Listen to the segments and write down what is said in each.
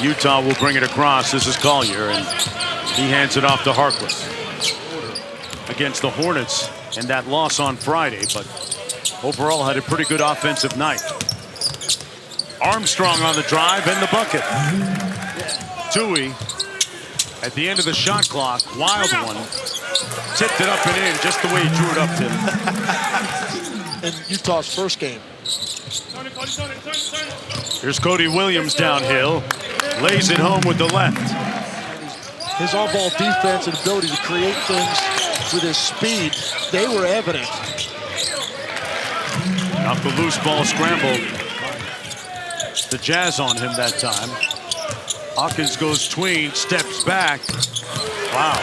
Utah will bring it across. This is Collier, and he hands it off to Harkless. Against the Hornets and that loss on Friday, but overall had a pretty good offensive night. Armstrong on the drive and the bucket. Tui at the end of the shot clock, wild one. Tipped it up and in just the way he drew it up, Tim. In Utah's first game. Here's Cody Williams downhill. Lays it home with the left. His on-ball defense and ability to create things with his speed, they were evident. Off the loose ball scramble. The Jazz on him that time. Hawkins goes tween, steps back. Wow.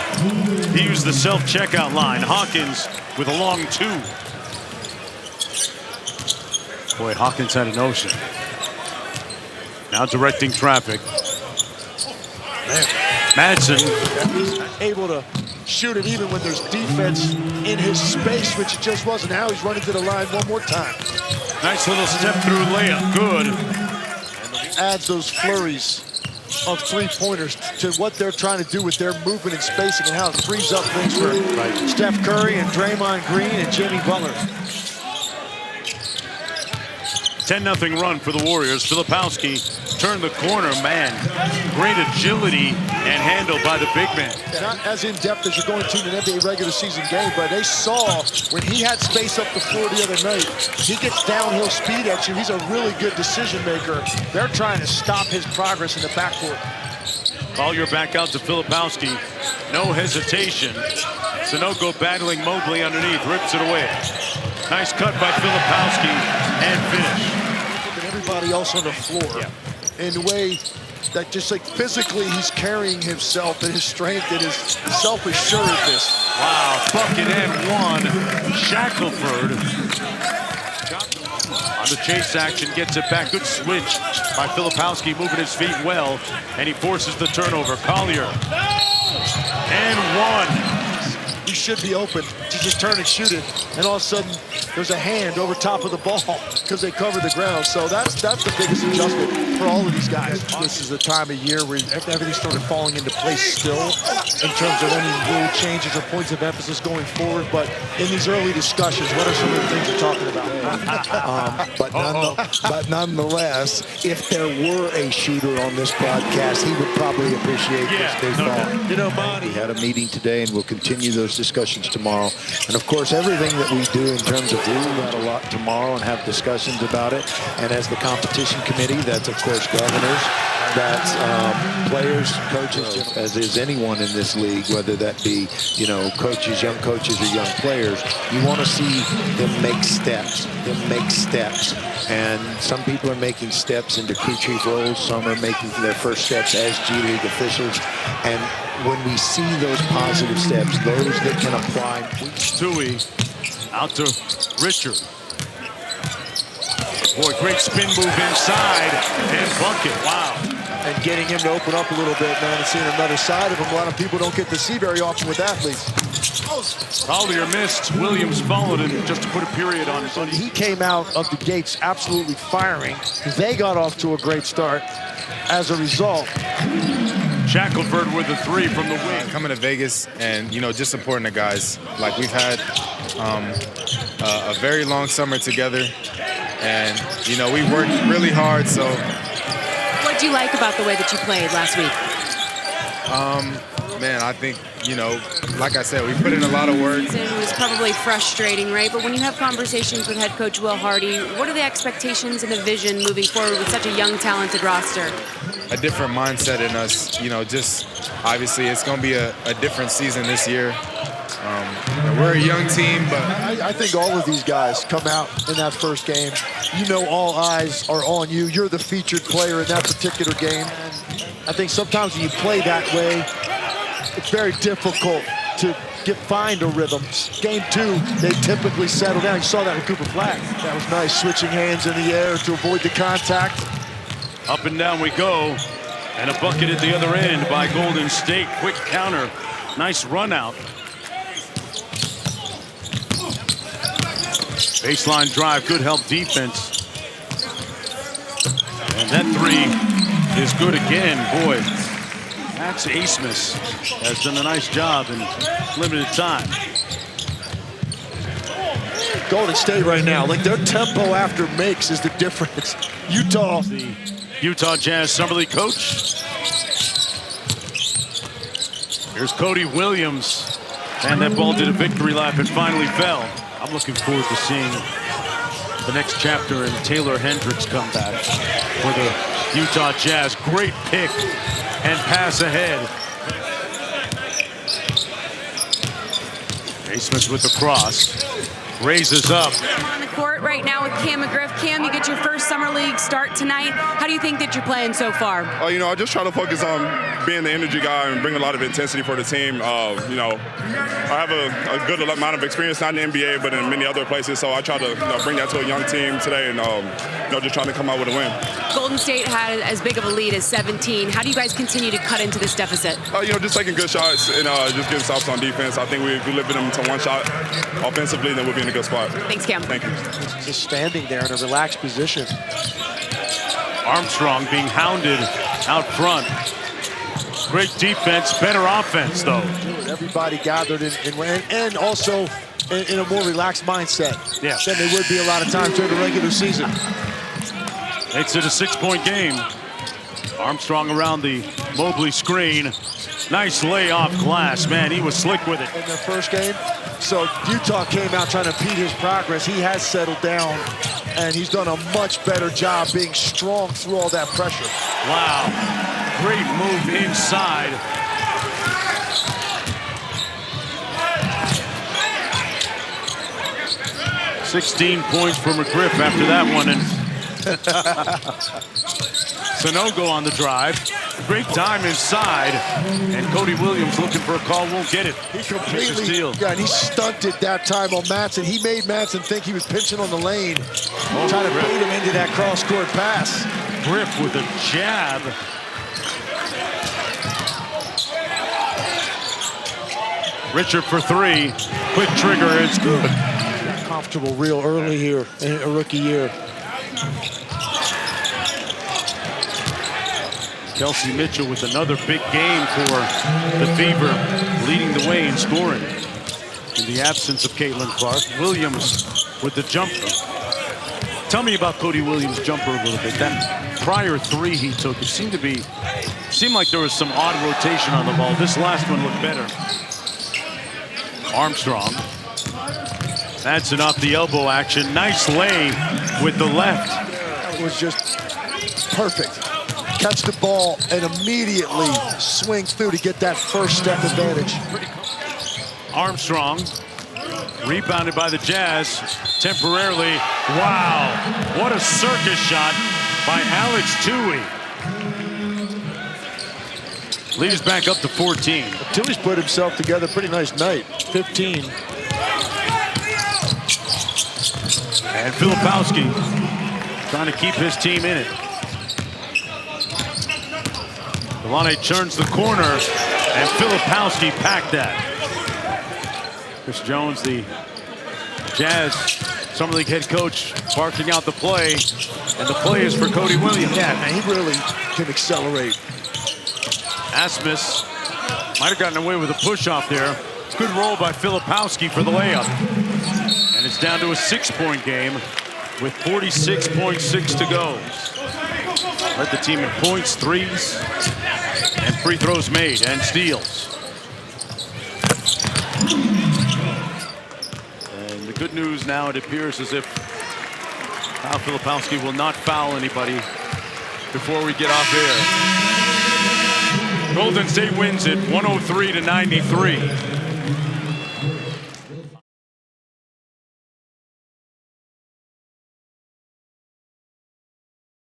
He used the self-checkout line. Hawkins with a long two. Boy, Hawkins had a notion. Now directing traffic. Madsen. He's able to shoot it even when there's defense in his space, which it just wasn't. Now he's running to the line one more time. Nice little step through layup. Good. Adds those flurries of three-pointers to what they're trying to do with their movement and spacing and how it frees up things for Steph Curry and Draymond Green and Jimmy Butler. 10-0 run for the Warriors. Filipowski turned the corner, man. Great agility and handle by the big man. Not as in-depth as you're going to in an NBA regular season game, but they saw when he had space up the floor the other night, he gets downhill speed at you. He's a really good decision maker. They're trying to stop his progress in the backcourt. Collier back out to Filipowski. No hesitation. Sanogo battling Mobley underneath, rips it away. Nice cut by Filipowski and finish. And everybody else on the floor in a way that just like physically he's carrying himself and his strength and his self-assuredness. Wow, bucket and one. Shackelford on the chase action, gets it back. Good switch by Filipowski, moving his feet well, and he forces the turnover. Collier and one. He should be open to just turn and shoot it, and all of a sudden there's a hand over top of the ball because they cover the ground. So that's the biggest adjustment for all of these guys. This is the time of year where everything started falling into place still in terms of any rule changes or points of emphasis going forward. But in these early discussions, what are some of the things you're talking about? But nonetheless, if there were a shooter on this broadcast, he would probably appreciate this new fall. You know, Monty. We had a meeting today, and we'll continue those discussions tomorrow. And of course, everything that we do in terms of rule that a lot tomorrow and have discussions about it. And as the competition committee, that's of course governors, that's players, coaches, as is anyone in this league, whether that be, you know, coaches, young coaches or young players. You want to see them make steps, And some people are making steps into crew chief roles. Some are making their first steps as G League officials. And when we see those positive steps, those that can apply. Tui out to Richard. Boy, great spin move inside and bucket. Wow. And getting him to open up a little bit, man, and seeing another side of him. A lot of people don't get to see very often with athletes. Collier missed. Williams followed him just to put a period on it. He came out of the gates absolutely firing. They got off to a great start as a result. Shackelford with the three from the wing. Coming to Vegas and, you know, just supporting the guys. Like, we've had a very long summer together. And, you know, we worked really hard, so. What do you like about the way that you played last week? Man, I think, you know, like I said, we put in a lot of work. It was probably frustrating, right? But when you have conversations with head coach Will Hardy, what are the expectations and the vision moving forward with such a young, talented roster? A different mindset in us, you know, just obviously it's going to be a different season this year. We're a young team, but I think all of these guys come out in that first game. You know, all eyes are on you. You're the featured player in that particular game. And I think sometimes when you play that way, it's very difficult to find a rhythm. Game two, they typically settle down. You saw that with Cooper Flag. That was nice, switching hands in the air to avoid the contact. Up and down we go. And a bucket at the other end by Golden State. Quick counter. Nice run out. Baseline drive, good help defense. And that three is good again. Boy, Max Abmas has done a nice job in limited time. Golden State right now, like their tempo after makes is the difference. Utah. The Utah Jazz Summer League coach. Here's Cody Williams. And that ball did a victory lap and finally fell. I'm looking forward to seeing the next chapter in Taylor Hendricks' comeback for the Utah Jazz. Great pick and pass ahead. Abmas with the cross. Raises up. On the court right now with Cam McGriff. Cam, you get your first Summer League start tonight. How do you think that you're playing so far? You know, I just try to focus on being the energy guy and bring a lot of intensity for the team. You know, I have a good amount of experience, not in the NBA, but in many other places. So I try to bring that to a young team today and, just trying to come out with a win. Golden State had as big of a lead as 17. How do you guys continue to cut into this deficit? Just taking good shots and just getting stops on defense. I think we limited them to one shot offensively, then we'll be in a good spot. Thanks, Cam. Thank you. Just standing there in a relaxed position. Armstrong being hounded out front. Great defense, better offense, though. Everybody gathered and also in a more relaxed mindset than they would be a lot of times during the regular season. Makes it a 6-point game. Armstrong around the Mobley screen. Nice lay off glass. Man, he was slick with it. In their first game. So Utah came out trying to impede his progress. He has settled down, and he's done a much better job being strong through all that pressure. Wow. Great move inside. $16 points for McGriff after that one. And Sanogo on the drive. Great time inside. And Cody Williams looking for a call, won't get it. He completely, and he stunted that time on Matson. He made Matson think he was pinching on the lane, trying to bait him into that cross-court pass. Griff with a jab. Richard for three. Quick trigger, it's good. Got comfortable real early here in a rookie year. Kelsey Mitchell with another big game for the Fever, leading the way in scoring. In the absence of Caitlin Clark, Williams with the jumper. Tell me about Cody Williams' jumper a little bit. That prior three he took, it seemed like there was some odd rotation on the ball. This last one looked better. Armstrong. That's enough, the elbow action. Nice lay with the left. That was just perfect. Catch the ball and immediately swing through to get that first step advantage. Armstrong, rebounded by the Jazz temporarily. Wow, what a circus shot by Alex Tui. Leads back up to 14. Tui's put himself together pretty nice night. 15. And Filipowski trying to keep his team in it. Delane turns the corner, and Filipowski packed that. Chris Jones, the Jazz Summer League head coach, barking out the play, and the play is for Cody Williams. Yeah, man, he really can accelerate. Abmas might have gotten away with a push-off there. Good roll by Filipowski for the layup. And it's down to a 6-point game with 46.6 to go. Led the team in points, threes, and free throws made, and steals. And the good news now, it appears as if Kyle Filipowski will not foul anybody before we get off air. Golden State wins it 103-93.